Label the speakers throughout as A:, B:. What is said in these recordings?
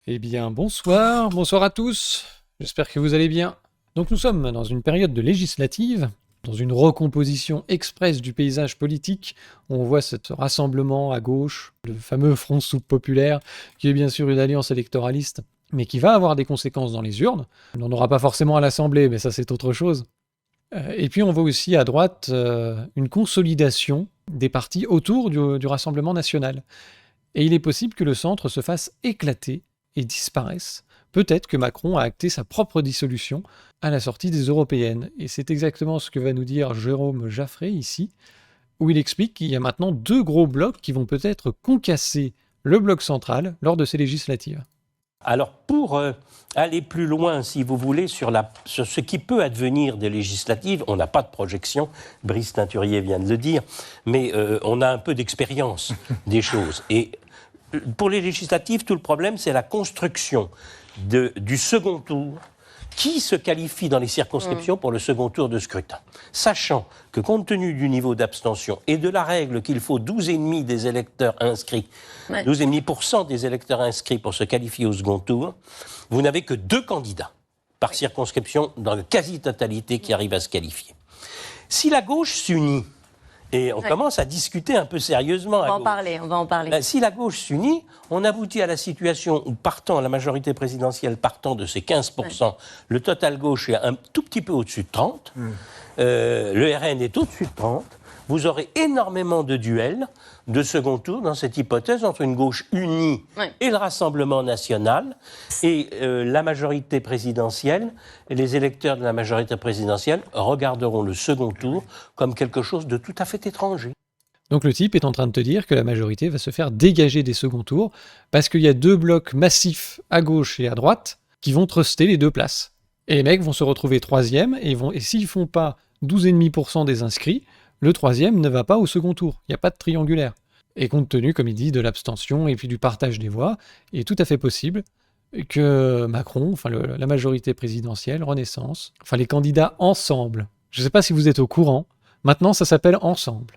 A: Eh bien, bonsoir à tous. J'espère que vous allez bien. Donc nous sommes dans une période de législative, dans une recomposition express du paysage politique. On voit ce rassemblement à gauche, le fameux Front Soupe populaire, qui est bien sûr une alliance électoraliste, mais qui va avoir des conséquences dans les urnes. On n'en aura pas forcément à l'Assemblée, mais ça c'est autre chose. Et puis on voit aussi à droite une consolidation des partis autour du Rassemblement national. Et il est possible que le centre se fasse éclater et disparaisse. Peut-être que Macron a acté sa propre dissolution à la sortie des européennes. Et c'est exactement ce que va nous dire Jérôme Jaffray ici, où il explique qu'il y a maintenant deux gros blocs qui vont peut-être concasser le bloc central lors de ces législatives.
B: Alors pour aller plus loin, si vous voulez, sur ce qui peut advenir des législatives, on n'a pas de projection, Brice Teinturier vient de le dire, mais on a un peu d'expérience des choses. Et pour les législatives, tout le problème, c'est la construction du second tour qui se qualifie dans les circonscriptions pour le second tour de scrutin. Sachant que compte tenu du niveau d'abstention et de la règle qu'il faut 12,5% des électeurs inscrits, 12,5% des électeurs inscrits pour se qualifier au second tour, vous n'avez que 2 candidats par circonscription dans la quasi-totalité qui arrivent à se qualifier. Si la gauche s'unit, et on commence à discuter un peu sérieusement.
C: On va en parler.
B: Si la gauche s'unit, on aboutit à la situation où la majorité présidentielle partant de ces 15%, le total gauche est un tout petit peu au-dessus de 30%, le RN est au-dessus de 30%, vous aurez énormément de duels de second tour dans cette hypothèse entre une gauche unie et le Rassemblement national et la majorité présidentielle. Et les électeurs de la majorité présidentielle regarderont le second tour comme quelque chose de tout à fait étranger.
A: Donc le type est en train de te dire que la majorité va se faire dégager des seconds tours parce qu'il y a deux blocs massifs à gauche et à droite qui vont truster les deux places. Et les mecs vont se retrouver troisième et s'ils font pas 12,5% des inscrits, le troisième ne va pas au second tour. Il n'y a pas de triangulaire. Et compte tenu, comme il dit, de l'abstention et puis du partage des voix, il est tout à fait possible que Macron, la majorité présidentielle, Renaissance, les candidats ensemble, je ne sais pas si vous êtes au courant, maintenant ça s'appelle ensemble.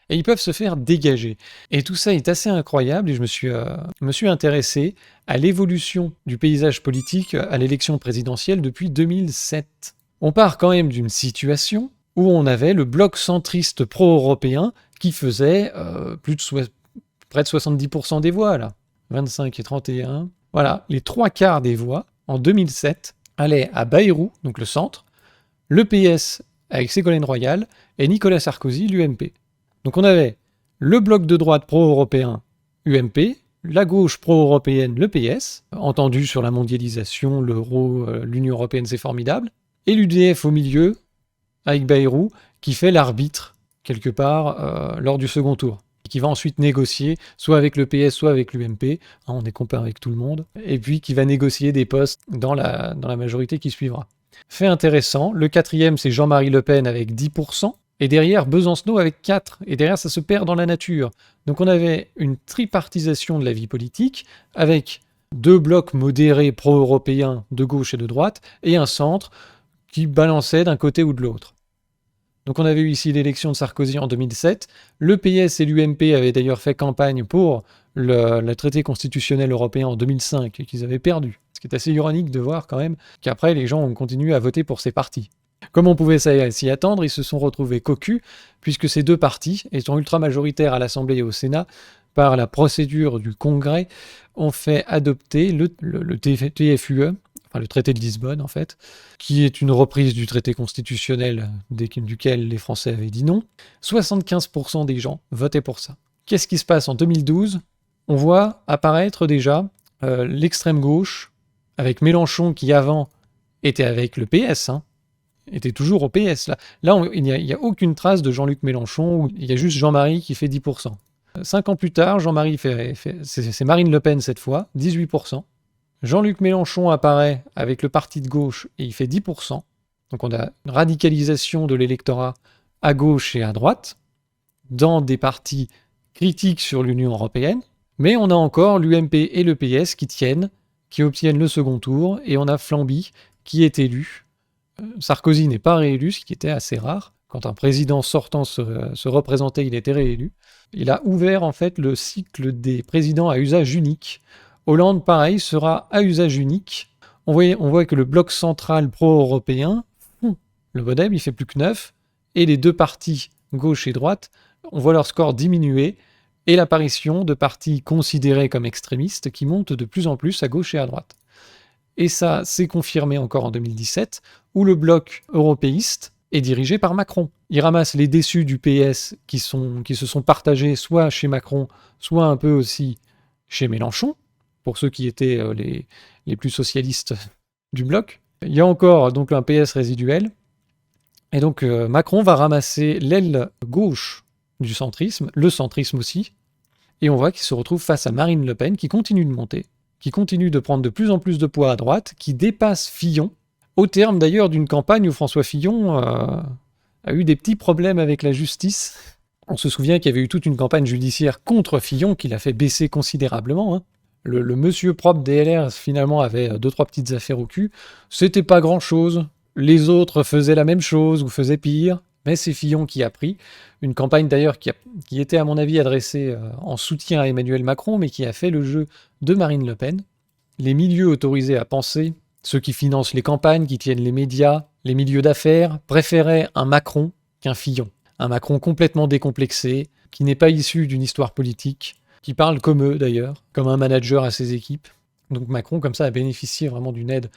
A: Et ils peuvent se faire dégager. Et tout ça est assez incroyable et je me suis intéressé à l'évolution du paysage politique à l'élection présidentielle depuis 2007. On part quand même d'une situation où on avait le bloc centriste pro-européen qui faisait près de 70% des voix, là. 25 et 31. Voilà, les 3/4 des voix, en 2007, allaient à Bayrou, donc le centre, le PS avec Ségolène Royal, et Nicolas Sarkozy, l'UMP. Donc on avait le bloc de droite pro-européen, UMP, la gauche pro-européenne, le PS, entendu sur la mondialisation, l'euro, l'Union européenne c'est formidable, et l'UDF au milieu, avec Bayrou, qui fait l'arbitre, quelque part, lors du second tour, et qui va ensuite négocier, soit avec le PS, soit avec l'UMP, on est copains avec tout le monde, et puis qui va négocier des postes dans la majorité qui suivra. Fait intéressant, le quatrième c'est Jean-Marie Le Pen avec 10%, et derrière Besancenot avec 4%, et derrière ça se perd dans la nature. Donc on avait une tripartisation de la vie politique, avec deux blocs modérés pro-européens de gauche et de droite, et un centre qui balançait d'un côté ou de l'autre. Donc on avait eu ici l'élection de Sarkozy en 2007, le PS et l'UMP avaient d'ailleurs fait campagne pour le traité constitutionnel européen en 2005, et qu'ils avaient perdu. Ce qui est assez ironique de voir quand même qu'après les gens ont continué à voter pour ces partis. Comme on pouvait s'y attendre, ils se sont retrouvés cocus, puisque ces deux partis, étant ultra-majoritaires à l'Assemblée et au Sénat, par la procédure du Congrès, ont fait adopter le TFUE, le traité de Lisbonne en fait, qui est une reprise du traité constitutionnel duquel les Français avaient dit non. 75% des gens votaient pour ça. Qu'est-ce qui se passe en 2012 ? On voit apparaître déjà l'extrême gauche, avec Mélenchon qui avant était avec le PS, était toujours au PS. Là il n'y a aucune trace de Jean-Luc Mélenchon, il y a juste Jean-Marie qui fait 10%. 5 ans plus tard, Jean-Marie c'est Marine Le Pen cette fois, 18%. Jean-Luc Mélenchon apparaît avec le parti de gauche et il fait 10%. Donc on a une radicalisation de l'électorat à gauche et à droite, dans des partis critiques sur l'Union européenne, mais on a encore l'UMP et le PS qui obtiennent le second tour, et on a Flamby qui est élu. Sarkozy n'est pas réélu, ce qui était assez rare. Quand un président sortant se représentait, il était réélu. Il a ouvert en fait le cycle des présidents à usage unique Hollande, pareil, sera à usage unique. On voit que le bloc central pro-européen, le MoDem, il fait plus que 9, et les deux partis, gauche et droite, on voit leur score diminuer, et l'apparition de partis considérés comme extrémistes qui montent de plus en plus à gauche et à droite. Et ça, c'est confirmé encore en 2017, où le bloc européiste est dirigé par Macron. Il ramasse les déçus du PS qui se sont partagés soit chez Macron, soit un peu aussi chez Mélenchon, pour ceux qui étaient les plus socialistes du bloc. Il y a encore donc un PS résiduel, et donc Macron va ramasser l'aile gauche du centrisme, le centrisme aussi, et on voit qu'il se retrouve face à Marine Le Pen qui continue de monter, qui continue de prendre de plus en plus de poids à droite, qui dépasse Fillon, au terme d'ailleurs d'une campagne où François Fillon a eu des petits problèmes avec la justice. On se souvient qu'il y avait eu toute une campagne judiciaire contre Fillon qui l'a fait baisser considérablement. Hein. Le monsieur propre des LR finalement avait 2-3 petites affaires au cul. C'était pas grand-chose. Les autres faisaient la même chose ou faisaient pire. Mais c'est Fillon qui a pris. Une campagne d'ailleurs qui était à mon avis adressée en soutien à Emmanuel Macron, mais qui a fait le jeu de Marine Le Pen. Les milieux autorisés à penser, ceux qui financent les campagnes, qui tiennent les médias, les milieux d'affaires, préféraient un Macron qu'un Fillon. Un Macron complètement décomplexé, qui n'est pas issu d'une histoire politique, qui parle comme eux d'ailleurs, comme un manager à ses équipes. Donc Macron, comme ça, a bénéficié vraiment d'une aide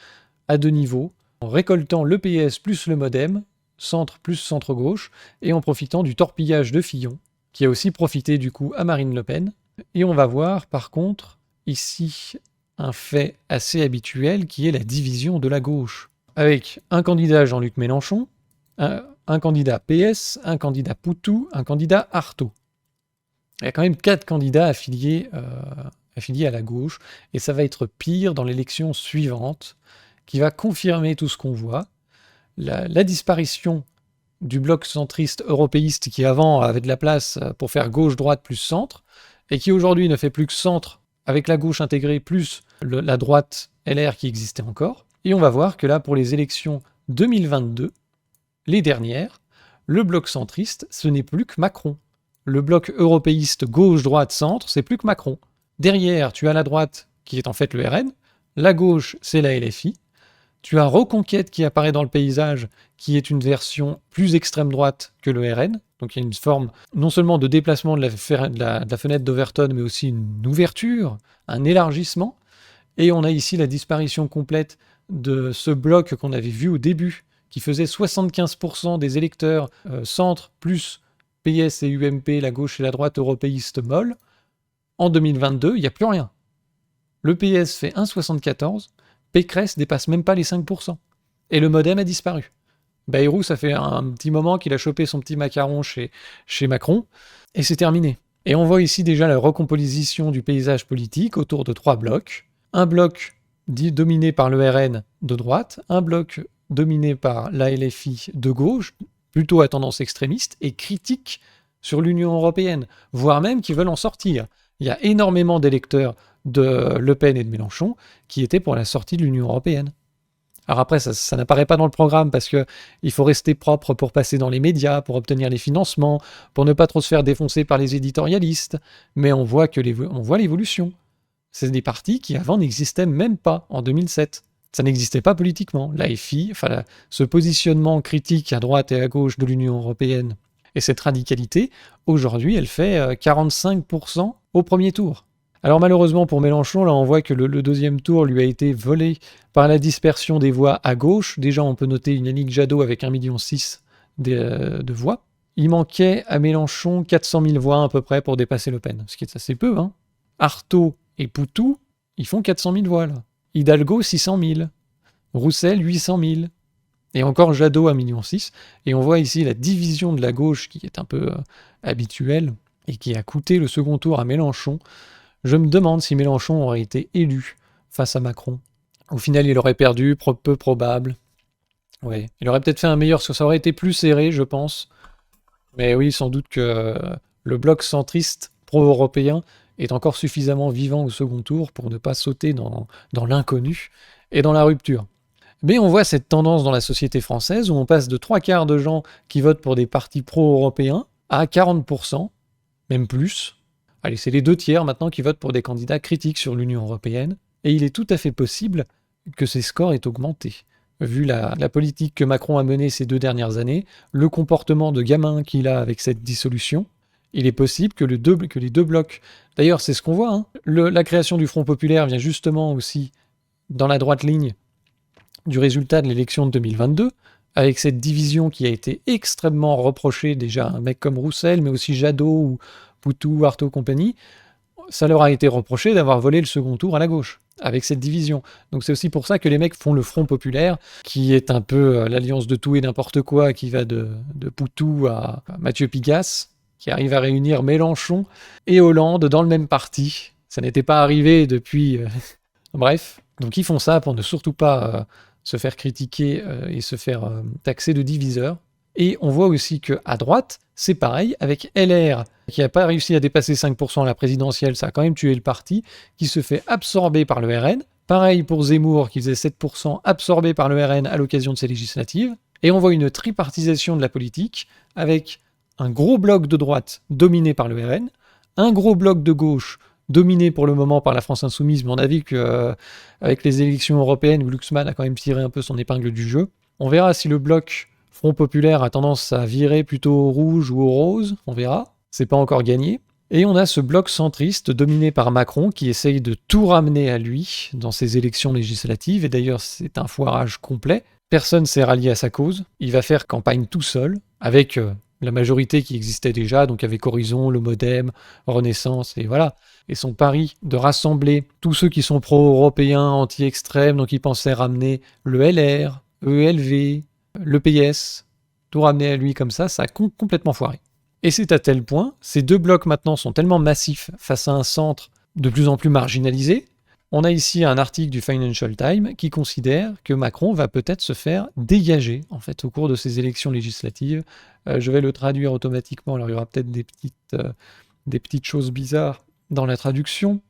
A: à 2 niveaux, en récoltant le PS plus le MoDem, centre plus centre-gauche, et en profitant du torpillage de Fillon, qui a aussi profité du coup à Marine Le Pen. Et on va voir par contre ici un fait assez habituel qui est la division de la gauche. Avec un candidat Jean-Luc Mélenchon, un candidat PS, un candidat Poutou, un candidat Artaud. Il y a quand même 4 candidats affiliés à la gauche, et ça va être pire dans l'élection suivante, qui va confirmer tout ce qu'on voit. La disparition du bloc centriste européiste qui avant avait de la place pour faire gauche-droite plus centre, et qui aujourd'hui ne fait plus que centre avec la gauche intégrée plus la droite LR qui existait encore. Et on va voir que là, pour les élections 2022, les dernières, le bloc centriste, ce n'est plus que Macron. Le bloc européiste gauche-droite-centre, c'est plus que Macron. Derrière, tu as la droite qui est en fait le RN, la gauche, c'est la LFI, tu as Reconquête qui apparaît dans le paysage, qui est une version plus extrême droite que le RN. Donc il y a une forme non seulement de déplacement de la fenêtre d'Overton, mais aussi une ouverture, un élargissement. Et on a ici la disparition complète de ce bloc qu'on avait vu au début, qui faisait 75% des électeurs centre plus PS et UMP, la gauche et la droite européiste molle. En 2022, il n'y a plus rien. Le PS fait 1,74, Pécresse dépasse même pas les 5%. Et le MoDem a disparu. Bayrou, ça fait un petit moment qu'il a chopé son petit macaron chez Macron, et c'est terminé. Et on voit ici déjà la recomposition du paysage politique autour de 3 blocs. Un bloc dominé par le RN de droite, un bloc dominé par la LFI de gauche, plutôt à tendance extrémiste, et critique sur l'Union européenne, voire même qui veulent en sortir. Il y a énormément d'électeurs de Le Pen et de Mélenchon qui étaient pour la sortie de l'Union européenne. Alors après, ça n'apparaît pas dans le programme parce qu'il faut rester propre pour passer dans les médias, pour obtenir les financements, pour ne pas trop se faire défoncer par les éditorialistes, mais on voit l'évolution. C'est des partis qui avant n'existaient même pas en 2007. Ça n'existait pas politiquement. L'AFI, ce positionnement critique à droite et à gauche de l'Union européenne et cette radicalité, aujourd'hui, elle fait 45% au premier tour. Alors malheureusement pour Mélenchon, là on voit que le deuxième tour lui a été volé par la dispersion des voix à gauche. Déjà on peut noter une Yannick Jadot avec 1,6 million de voix. Il manquait à Mélenchon 400 000 voix à peu près pour dépasser Le Pen, ce qui est assez peu. Hein. Artaud et Poutou, ils font 400 000 voix là. Hidalgo 600 000. Roussel 800 000. Et encore Jadot à 1,6 million. Et on voit ici la division de la gauche qui est un peu habituelle et qui a coûté le second tour à Mélenchon. Je me demande si Mélenchon aurait été élu face à Macron. Au final, il aurait perdu, peu probable. Ouais, il aurait peut-être fait un meilleur, ça aurait été plus serré, je pense. Mais oui, sans doute que le bloc centriste pro-européen est encore suffisamment vivant au second tour pour ne pas sauter dans l'inconnu et dans la rupture. Mais on voit cette tendance dans la société française où on passe de 3/4 de gens qui votent pour des partis pro-européens à 40%, même plus. Allez, c'est les 2/3 maintenant qui votent pour des candidats critiques sur l'Union européenne, et il est tout à fait possible que ces scores aient augmenté. Vu la politique que Macron a menée ces 2 dernières années, le comportement de gamin qu'il a avec cette dissolution, il est possible que les deux blocs... D'ailleurs, c'est ce qu'on voit, hein. La création du Front populaire vient justement aussi dans la droite ligne du résultat de l'élection de 2022, avec cette division qui a été extrêmement reprochée déjà à un mec comme Roussel, mais aussi Jadot ou Poutou, Artaud, compagnie. Ça leur a été reproché d'avoir volé le second tour à la gauche, avec cette division. Donc c'est aussi pour ça que les mecs font le Front populaire, qui est un peu l'alliance de tout et n'importe quoi, qui va de Poutou à Mathieu Pigasse, qui arrive à réunir Mélenchon et Hollande dans le même parti. Ça n'était pas arrivé depuis... Bref, donc ils font ça pour ne surtout pas se faire critiquer et se faire taxer de diviseurs. Et on voit aussi qu'à droite, c'est pareil, avec LR, qui n'a pas réussi à dépasser 5% à la présidentielle, ça a quand même tué le parti, qui se fait absorber par le RN. Pareil pour Zemmour, qui faisait 7%, absorbé par le RN à l'occasion de ces législatives. Et on voit une tripartisation de la politique, avec un gros bloc de droite dominé par le RN, un gros bloc de gauche dominé pour le moment par la France Insoumise, mais on a vu qu'avec les élections européennes, où Glucksmann a quand même tiré un peu son épingle du jeu, on verra si le bloc Front populaire a tendance à virer plutôt au rouge ou au rose, on verra, c'est pas encore gagné. Et on a ce bloc centriste dominé par Macron qui essaye de tout ramener à lui dans ces élections législatives, et d'ailleurs c'est un foirage complet. Personne s'est rallié à sa cause, il va faire campagne tout seul, avec la majorité qui existait déjà, donc avec Horizon, le Modem, Renaissance, et voilà. Et son pari de rassembler tous ceux qui sont pro-européens, anti-extrêmes, donc il pensait ramener le LR, ELV, le PS, tout ramener à lui comme ça a complètement foiré. Et c'est à tel point, ces deux blocs maintenant sont tellement massifs face à un centre de plus en plus marginalisé. On a ici un article du Financial Times qui considère que Macron va peut-être se faire dégager en fait au cours de ces élections législatives. Je vais le traduire automatiquement, alors il y aura peut-être des petites choses bizarres dans la traduction.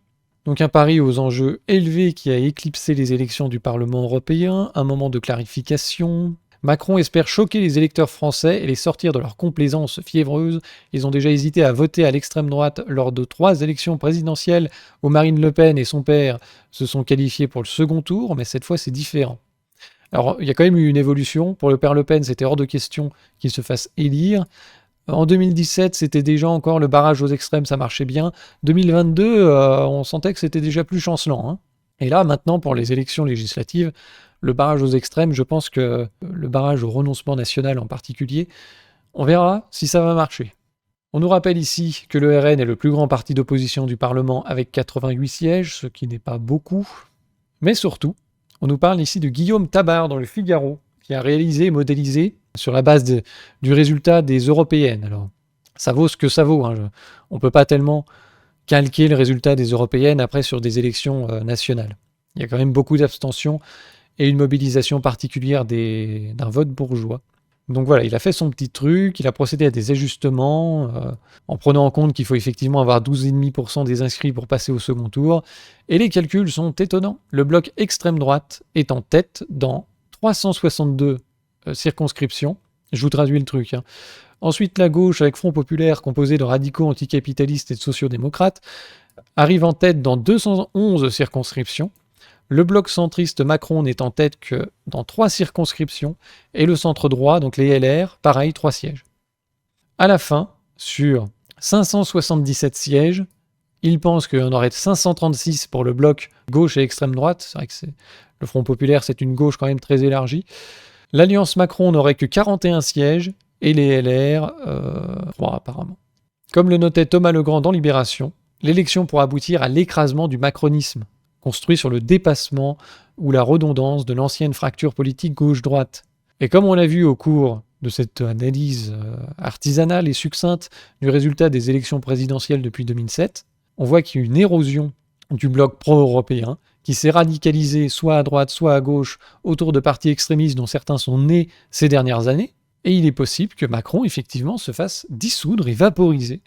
A: Donc un pari aux enjeux élevés qui a éclipsé les élections du Parlement européen, un moment de clarification. Macron espère choquer les électeurs français et les sortir de leur complaisance fiévreuse. Ils ont déjà hésité à voter à l'extrême droite lors de 3 élections présidentielles où Marine Le Pen et son père se sont qualifiés pour le second tour, mais cette fois c'est différent. Alors il y a quand même eu une évolution. Pour le père Le Pen, c'était hors de question qu'il se fasse élire. En 2017, c'était déjà encore le barrage aux extrêmes, ça marchait bien. 2022, on sentait que c'était déjà plus chancelant, hein. Et là, maintenant, pour les élections législatives, le barrage aux extrêmes, je pense que le barrage au renoncement national en particulier, on verra si ça va marcher. On nous rappelle ici que le RN est le plus grand parti d'opposition du Parlement avec 88 sièges, ce qui n'est pas beaucoup. Mais surtout, on nous parle ici de Guillaume Tabar dans le Figaro, qui a réalisé et modélisé sur la base du résultat des européennes. Alors, ça vaut ce que ça vaut, hein. On ne peut pas tellement calquer le résultat des européennes après sur des élections nationales. Il y a quand même beaucoup d'abstention et une mobilisation particulière d'un vote bourgeois. Donc voilà, il a fait son petit truc, il a procédé à des ajustements, en prenant en compte qu'il faut effectivement avoir 12,5% des inscrits pour passer au second tour, et les calculs sont étonnants. Le bloc extrême droite est en tête dans 362 circonscriptions. Je vous traduis le truc, hein. Ensuite, la gauche, avec Front populaire, composé de radicaux anticapitalistes et de sociodémocrates, arrive en tête dans 211 circonscriptions. Le bloc centriste Macron n'est en tête que dans 3 circonscriptions, et le centre droit, donc les LR, pareil, 3 sièges. À la fin, sur 577 sièges, il pense qu'il y en aurait 536 pour le bloc gauche et extrême droite. C'est vrai que le Front populaire, c'est une gauche quand même très élargie. L'Alliance Macron n'aurait que 41 sièges, et les LR, 3 apparemment. Comme le notait Thomas Legrand dans Libération, l'élection pourrait aboutir à l'écrasement du macronisme, construit sur le dépassement ou la redondance de l'ancienne fracture politique gauche-droite. Et comme on l'a vu au cours de cette analyse artisanale et succincte du résultat des élections présidentielles depuis 2007, on voit qu'il y a une érosion du bloc pro-européen qui s'est radicalisé soit à droite, soit à gauche autour de partis extrémistes dont certains sont nés ces dernières années. Et il est possible que Macron, effectivement, se fasse dissoudre et vaporiser,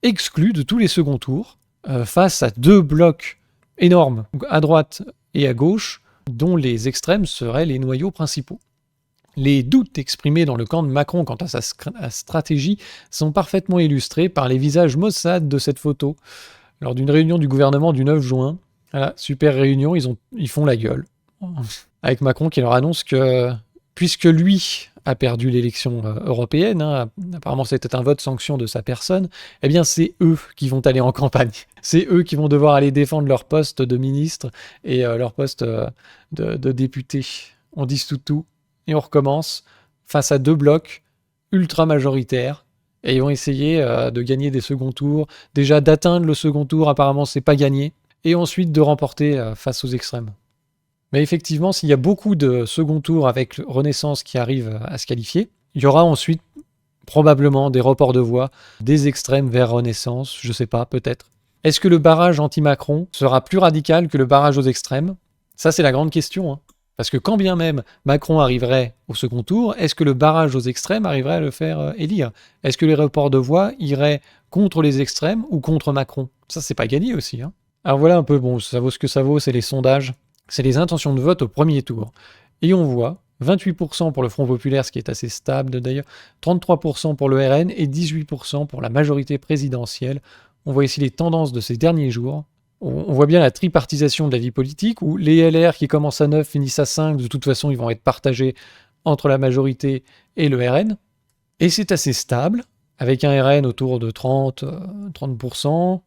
A: exclu de tous les seconds tours, face à 2 blocs énormes, à droite et à gauche, dont les extrêmes seraient les noyaux principaux. Les doutes exprimés dans le camp de Macron quant à sa stratégie sont parfaitement illustrés par les visages maussades de cette photo. Lors d'une réunion du gouvernement du 9 juin, voilà, super réunion, ils font la gueule. Avec Macron qui leur annonce que, puisque lui a perdu l'élection européenne, hein, apparemment c'était un vote sanction de sa personne, eh bien c'est eux qui vont aller en campagne. C'est eux qui vont devoir aller défendre leur poste de ministre et leur poste de député. On dissout tout et on recommence face à 2 blocs ultra majoritaires. Et ils vont essayer de gagner des seconds tours. Déjà d'atteindre le second tour, apparemment c'est pas gagné. Et ensuite de remporter face aux extrêmes. Mais effectivement, s'il y a beaucoup de second tours avec Renaissance qui arrivent à se qualifier, il y aura ensuite probablement des reports de voix des extrêmes vers Renaissance, je sais pas, peut-être. Est-ce que le barrage anti-Macron sera plus radical que le barrage aux extrêmes? Ça, c'est la grande question. Hein. Parce que quand bien même Macron arriverait au second tour, est-ce que le barrage aux extrêmes arriverait à le faire élire? Est-ce que les reports de voix iraient contre les extrêmes ou contre Macron? Ça, c'est pas gagné aussi. Hein. Alors voilà un peu, bon, ça vaut ce que ça vaut, c'est les sondages. C'est les intentions de vote au premier tour. Et on voit 28% pour le Front Populaire, ce qui est assez stable d'ailleurs, 33% pour le RN et 18% pour la majorité présidentielle. On voit ici les tendances de ces derniers jours. On voit bien la tripartisation de la vie politique, où les LR qui commencent à 9 finissent à 5, de toute façon ils vont être partagés entre la majorité et le RN. Et c'est assez stable, avec un RN autour de 30%,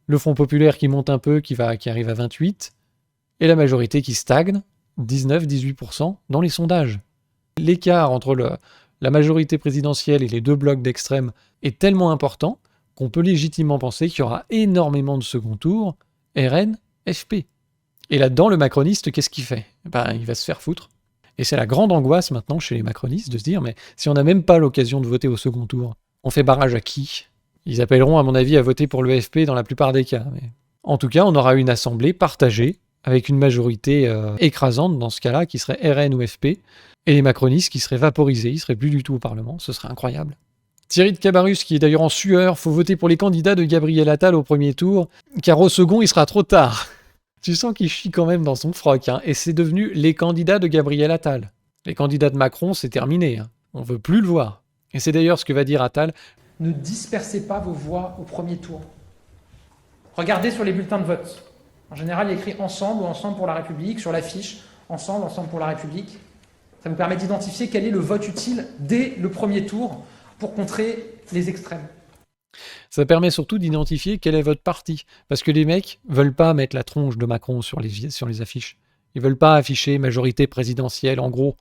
A: le Front Populaire qui monte un peu, qui arrive à 28%, et la majorité qui stagne, 19-18% dans les sondages. L'écart entre la majorité présidentielle et les 2 blocs d'extrême est tellement important qu'on peut légitimement penser qu'il y aura énormément de second tour, RN, FP. Et là-dedans, le macroniste, qu'est-ce qu'il fait? Il va se faire foutre. Et c'est la grande angoisse maintenant chez les macronistes de se dire, mais si on n'a même pas l'occasion de voter au second tour, on fait barrage à qui? Ils appelleront, à mon avis, à voter pour le FP dans la plupart des cas. Mais... En tout cas, on aura une assemblée partagée, avec une majorité écrasante dans ce cas-là, qui serait RN ou FP, et les macronistes qui seraient vaporisés, ils seraient plus du tout au Parlement, ce serait incroyable. Thierry de Cabarrus, qui est d'ailleurs en sueur, faut voter pour les candidats de Gabriel Attal au premier tour, car au second, il sera trop tard. Tu sens qu'il chie quand même dans son froc, hein, et c'est devenu les candidats de Gabriel Attal. Les candidats de Macron, c'est terminé, hein. On veut plus le voir. Et c'est d'ailleurs ce que va dire Attal.
C: Ne dispersez pas vos voix au premier tour. Regardez sur les bulletins de vote. En général, il y a écrit Ensemble ou Ensemble pour la République, sur l'affiche Ensemble pour la République. Ça vous permet d'identifier quel est le vote utile dès le premier tour pour contrer les extrêmes.
A: Ça permet surtout d'identifier quel est votre parti. Parce que les mecs veulent pas mettre la tronche de Macron sur les affiches. Ils veulent pas afficher majorité présidentielle, en gros.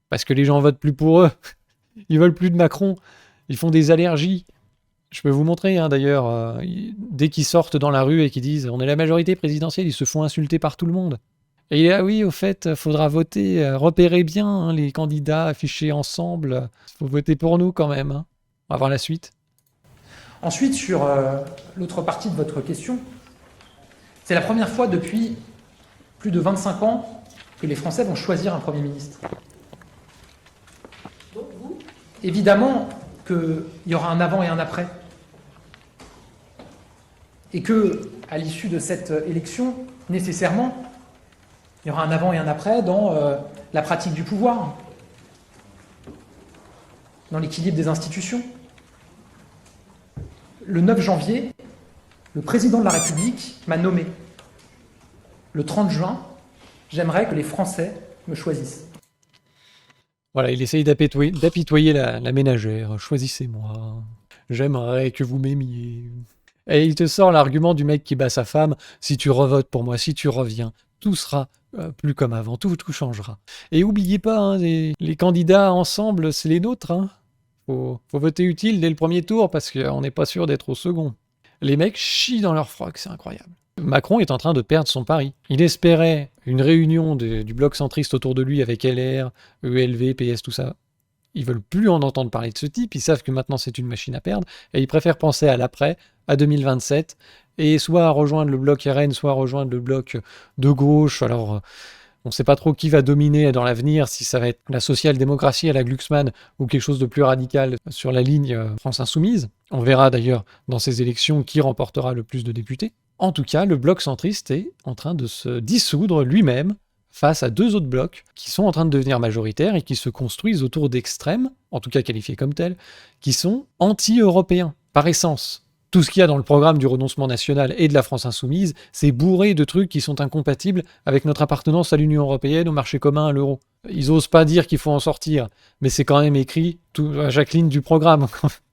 A: Parce que les gens votent plus pour eux. Ils veulent plus de Macron. Ils font des allergies. Je peux vous montrer, hein, d'ailleurs, dès qu'ils sortent dans la rue et qu'ils disent « on est la majorité présidentielle », ils se font insulter par tout le monde. Et il est là, oui, au fait, faudra voter, repérez bien hein, les candidats affichés ensemble. Il faut voter pour nous quand même. Hein. On va voir la suite.
C: Ensuite, sur l'autre partie de votre question, c'est la première fois depuis plus de 25 ans que les Français vont choisir un Premier ministre. Évidemment qu'il y aura un avant et un après. Et que, à l'issue de cette élection, nécessairement, il y aura un avant et un après dans la pratique du pouvoir, dans l'équilibre des institutions. Le 9 janvier, le président de la République m'a nommé. Le 30 juin, j'aimerais que les Français me choisissent.
A: Voilà, il essaye d'apitoyer la ménagère. Choisissez-moi. J'aimerais que vous m'aimiez. Et il te sort l'argument du mec qui bat sa femme. Si tu revotes pour moi, si tu reviens, tout sera plus comme avant, tout changera. Et oubliez pas, hein, les candidats ensemble, c'est les nôtres. Hein. Faut voter utile dès le premier tour parce qu'on n'est pas sûr d'être au second. Les mecs chient dans leur froc, c'est incroyable. Macron est en train de perdre son pari. Il espérait une réunion du bloc centriste autour de lui avec LR, ELV, PS, tout ça. Ils veulent plus en entendre parler de ce type, ils savent que maintenant c'est une machine à perdre, et ils préfèrent penser à l'après, à 2027, et soit à rejoindre le bloc RN, soit à rejoindre le bloc de gauche. Alors, on ne sait pas trop qui va dominer dans l'avenir, si ça va être la social-démocratie à la Glucksmann ou quelque chose de plus radical sur la ligne France Insoumise. On verra d'ailleurs dans ces élections qui remportera le plus de députés. En tout cas, le bloc centriste est en train de se dissoudre lui-même face à deux autres blocs qui sont en train de devenir majoritaires et qui se construisent autour d'extrêmes, en tout cas qualifiés comme tels, qui sont anti-européens, par essence. Tout ce qu'il y a dans le programme du renoncement national et de la France insoumise, c'est bourré de trucs qui sont incompatibles avec notre appartenance à l'Union européenne, au marché commun, à l'euro. Ils osent pas dire qu'il faut en sortir, mais c'est quand même écrit à chaque ligne du programme.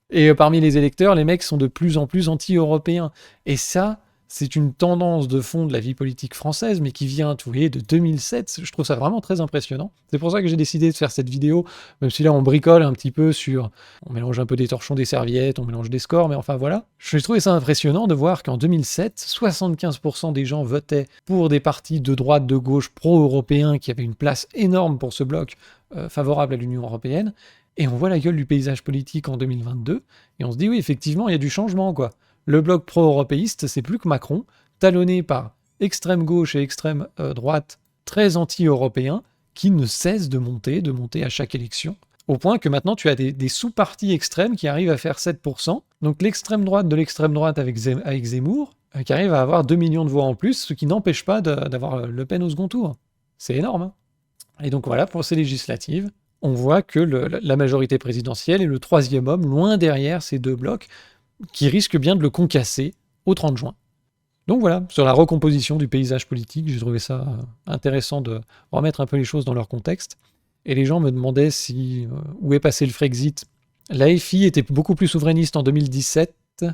A: Et parmi les électeurs, les mecs sont de plus en plus anti-européens. Et ça, c'est une tendance de fond de la vie politique française, mais qui vient, vous voyez, de 2007. Je trouve ça vraiment très impressionnant. C'est pour ça que j'ai décidé de faire cette vidéo, même si là, on bricole un petit peu sur... On mélange un peu des torchons, des serviettes, on mélange des scores, mais enfin voilà. Je trouvais ça impressionnant de voir qu'en 2007, 75% des gens votaient pour des partis de droite, de gauche, pro-européens, qui avaient une place énorme pour ce bloc favorable à l'Union européenne. Et on voit la gueule du paysage politique en 2022, et on se dit, oui, effectivement, il y a du changement, quoi. Le bloc pro-européiste, c'est plus que Macron, talonné par extrême gauche et extrême droite très anti-européens, qui ne cessent de monter à chaque élection, au point que maintenant tu as des sous-partis extrêmes qui arrivent à faire 7%, donc l'extrême droite de l'extrême droite avec Zemmour, qui arrive à avoir 2 millions de voix en plus, ce qui n'empêche pas d'avoir Le Pen au second tour. C'est énorme, hein. Et donc voilà, pour ces législatives, on voit que la majorité présidentielle est le troisième homme, loin derrière ces deux blocs, qui risque bien de le concasser au 30 juin. Donc voilà, sur la recomposition du paysage politique, j'ai trouvé ça intéressant de remettre un peu les choses dans leur contexte. Et les gens me demandaient où est passé le Frexit. La FI était beaucoup plus souverainiste en 2017,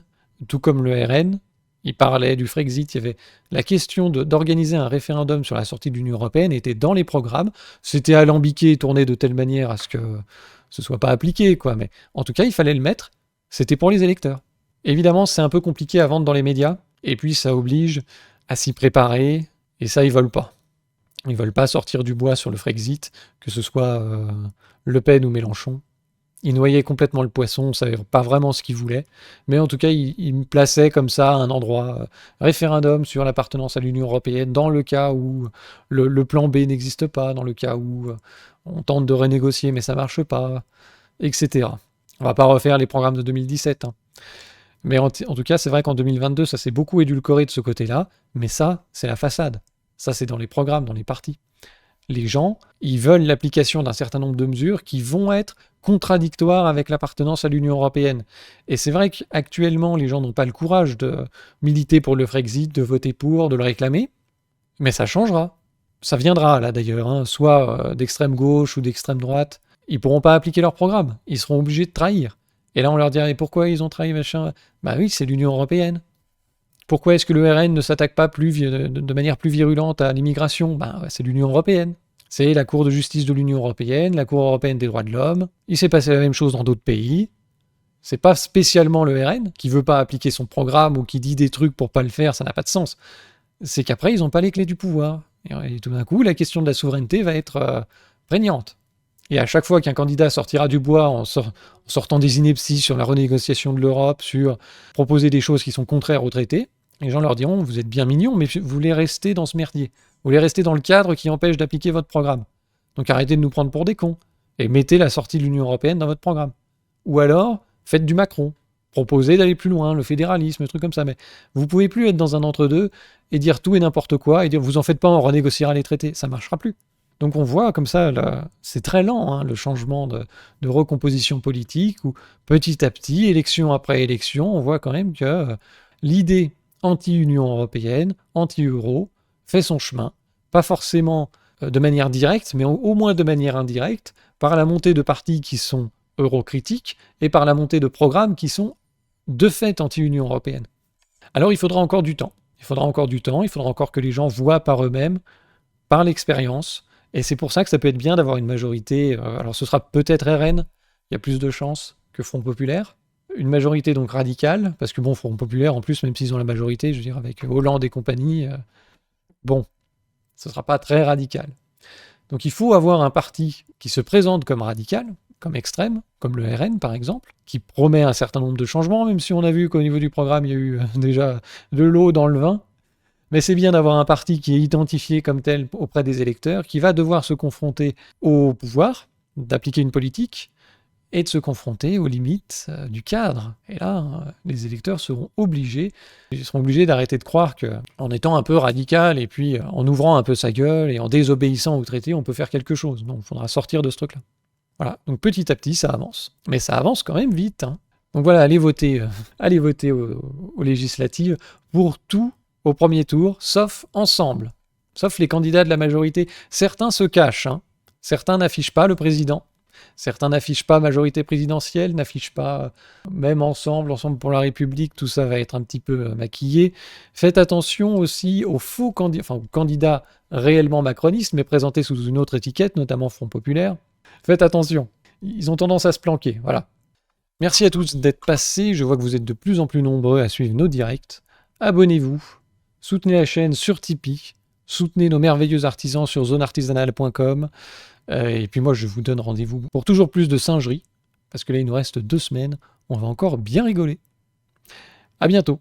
A: tout comme le RN. Il parlait du Frexit, il y avait la question d'organiser un référendum sur la sortie de l'Union européenne était dans les programmes. C'était alambiqué et tourné de telle manière à ce que ce soit pas appliqué, quoi. Mais en tout cas, il fallait le mettre. C'était pour les électeurs. Évidemment, c'est un peu compliqué à vendre dans les médias, et puis ça oblige à s'y préparer, et ça, ils veulent pas. Ils veulent pas sortir du bois sur le Frexit, que ce soit Le Pen ou Mélenchon. Ils noyaient complètement le poisson, on savait pas vraiment ce qu'ils voulaient, mais en tout cas, ils me plaçaient comme ça à un endroit, référendum sur l'appartenance à l'Union européenne, dans le cas où le plan B n'existe pas, dans le cas où on tente de renégocier mais ça marche pas, etc. On va pas refaire les programmes de 2017, hein. Mais en tout cas, c'est vrai qu'en 2022, ça s'est beaucoup édulcoré de ce côté-là, mais ça, c'est la façade. Ça, c'est dans les programmes, dans les partis. Les gens, ils veulent l'application d'un certain nombre de mesures qui vont être contradictoires avec l'appartenance à l'Union européenne. Et c'est vrai qu'actuellement, les gens n'ont pas le courage de militer pour le Frexit, de voter pour, de le réclamer, mais ça changera. Ça viendra, là, d'ailleurs, hein, soit d'extrême gauche ou d'extrême droite. Ils pourront pas appliquer leur programme. Ils seront obligés de trahir. Et là, on leur dirait, pourquoi ils ont trahi, machin? Bah oui, c'est l'Union européenne. Pourquoi est-ce que le RN ne s'attaque pas de manière plus virulente à l'immigration? Bah, c'est l'Union européenne. C'est la Cour de justice de l'Union européenne, la Cour européenne des droits de l'homme. Il s'est passé la même chose dans d'autres pays. C'est pas spécialement le RN qui veut pas appliquer son programme ou qui dit des trucs pour pas le faire, ça n'a pas de sens. C'est qu'après, ils n'ont pas les clés du pouvoir. Et tout d'un coup, la question de la souveraineté va être prégnante. Et à chaque fois qu'un candidat sortira du bois en sortant des inepties sur la renégociation de l'Europe, sur proposer des choses qui sont contraires au traité, les gens leur diront « Vous êtes bien mignons, mais vous voulez rester dans ce merdier. Vous voulez rester dans le cadre qui empêche d'appliquer votre programme. Donc arrêtez de nous prendre pour des cons et mettez la sortie de l'Union européenne dans votre programme. Ou alors, faites du Macron. Proposez d'aller plus loin, le fédéralisme, un truc comme ça. Mais vous pouvez plus être dans un entre-deux et dire tout et n'importe quoi et dire « Vous en faites pas, on renégociera les traités. » Ça marchera plus. Donc on voit comme ça, là, c'est très lent, hein, le changement de recomposition politique, où petit à petit, élection après élection, on voit quand même que l'idée anti-Union européenne, anti-euro, fait son chemin, pas forcément de manière directe, mais au moins de manière indirecte, par la montée de partis qui sont eurocritiques et par la montée de programmes qui sont de fait anti-Union européenne. Alors il faudra encore du temps. Il faudra encore que les gens voient par eux-mêmes, par l'expérience. Et c'est pour ça que ça peut être bien d'avoir une majorité, alors ce sera peut-être RN, il y a plus de chances que Front Populaire, une majorité donc radicale, parce que bon, Front Populaire, en plus, même s'ils ont la majorité, je veux dire, avec Hollande et compagnie, bon, ce sera pas très radical. Donc il faut avoir un parti qui se présente comme radical, comme extrême, comme le RN par exemple, qui promet un certain nombre de changements, même si on a vu qu'au niveau du programme, il y a eu déjà de l'eau dans le vin. Mais c'est bien d'avoir un parti qui est identifié comme tel auprès des électeurs, qui va devoir se confronter au pouvoir, d'appliquer une politique, et de se confronter aux limites du cadre. Et là, les électeurs seront obligés d'arrêter de croire qu'en étant un peu radical et puis en ouvrant un peu sa gueule et en désobéissant au traité, on peut faire quelque chose. Non, il faudra sortir de ce truc-là. Voilà, donc petit à petit, ça avance. Mais ça avance quand même vite, hein. Donc voilà, allez voter aux législatives pour tout au premier tour, sauf ensemble. Sauf les candidats de la majorité. Certains se cachent, hein. Certains n'affichent pas le président. Certains n'affichent pas majorité présidentielle, n'affichent pas même ensemble pour la République, tout ça va être un petit peu maquillé. Faites attention aussi aux faux candidats, aux candidats réellement macronistes, mais présentés sous une autre étiquette, notamment Front Populaire. Faites attention, ils ont tendance à se planquer, voilà. Merci à tous d'être passés, je vois que vous êtes de plus en plus nombreux à suivre nos directs. Abonnez-vous, soutenez la chaîne sur Tipeee, soutenez nos merveilleux artisans sur zoneartisanale.com. Et puis moi, je vous donne rendez-vous pour toujours plus de singerie, parce que là, il nous reste 2 semaines, on va encore bien rigoler. À bientôt.